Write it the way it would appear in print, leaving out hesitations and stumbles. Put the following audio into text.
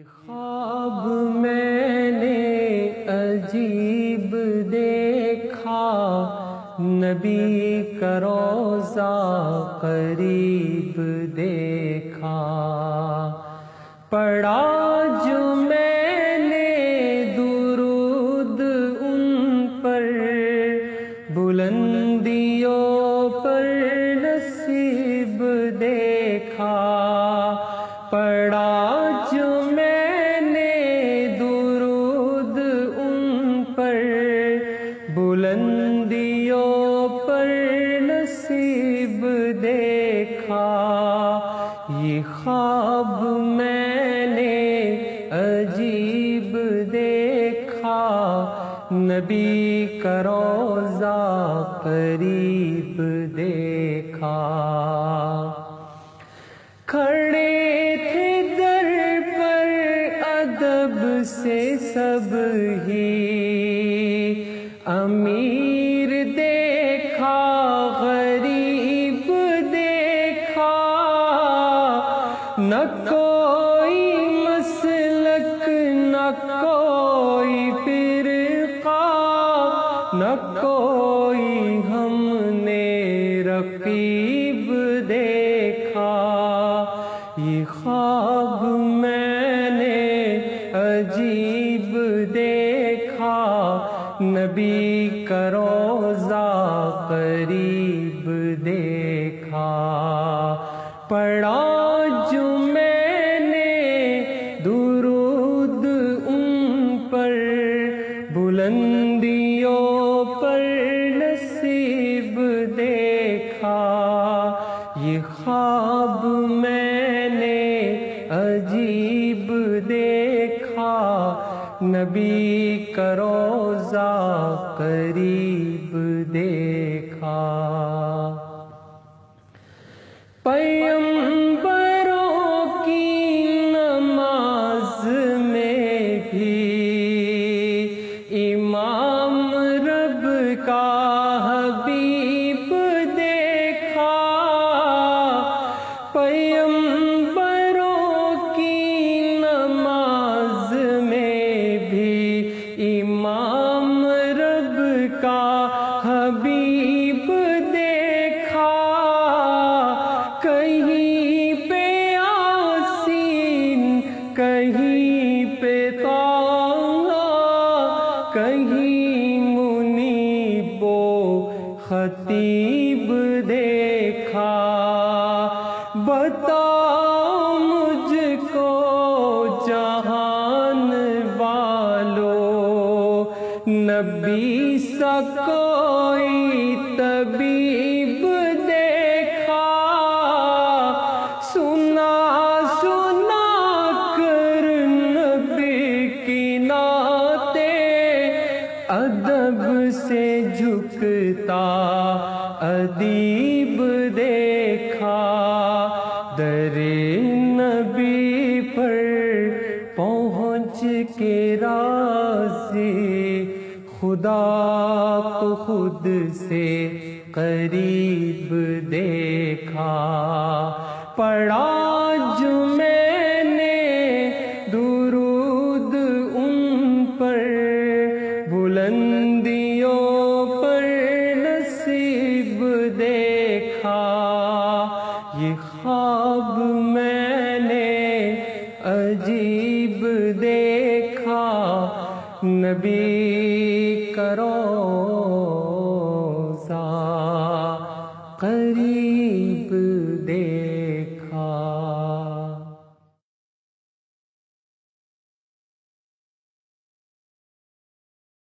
خواب میں نے عجیب دیکھا، نبی کا روضہ قریب دیکھا، پڑھا جو میں نے درود ان پر، بلندیوں پر نصیب دیکھا، پڑھا جو میں نے درود ان پر، بلندیوں پر نصیب دیکھا، یہ خواب میں نے عجیب دیکھا، نبی کا روضہ قریب دیکھا، کھڑے تھے در پر ادب سے سب ہی، امیر دیکھا غریب دیکھا، نہ کوئی مسلک نہ کوئی فرقہ، نہ کوئی ہم نے رقیب دیکھا، یہ خواب میں نے عجیب دیکھا، نبی کا روضہ قریب دیکھا، پڑھا جو میں نے درود ان پر، بلندیوں پر نصیب دیکھا، یہ خواب میں نے عجیب دیکھا، نبی کا روضہ قریب دیکھا، پیغمبروں کی نماز میں بھی امام رب کا حبیب دیکھا، پیغمبروں کی نماز میں بھی امام رب کا حبیب دیکھا، کہیں پہ یاسین کہیں پہ طٰہٰ، کہیں منیب و خطیب دیکھا، بتاؤ مجھ کو جہان والو، نبی سا کوئی طبیب دیکھا، سنا سنا کر نبی کی نعتیں، ادب سے جھکتا ادیب دیکھا، در نبی پر پہنچ کے راضی خدا کو خود سے قریب دیکھا، پڑھا جو میں نے درود ان پر، بلندیوں پر نصیب دیکھا، یہ خواب میں نے عجیب دیکھا، نبی کا روضہ قریب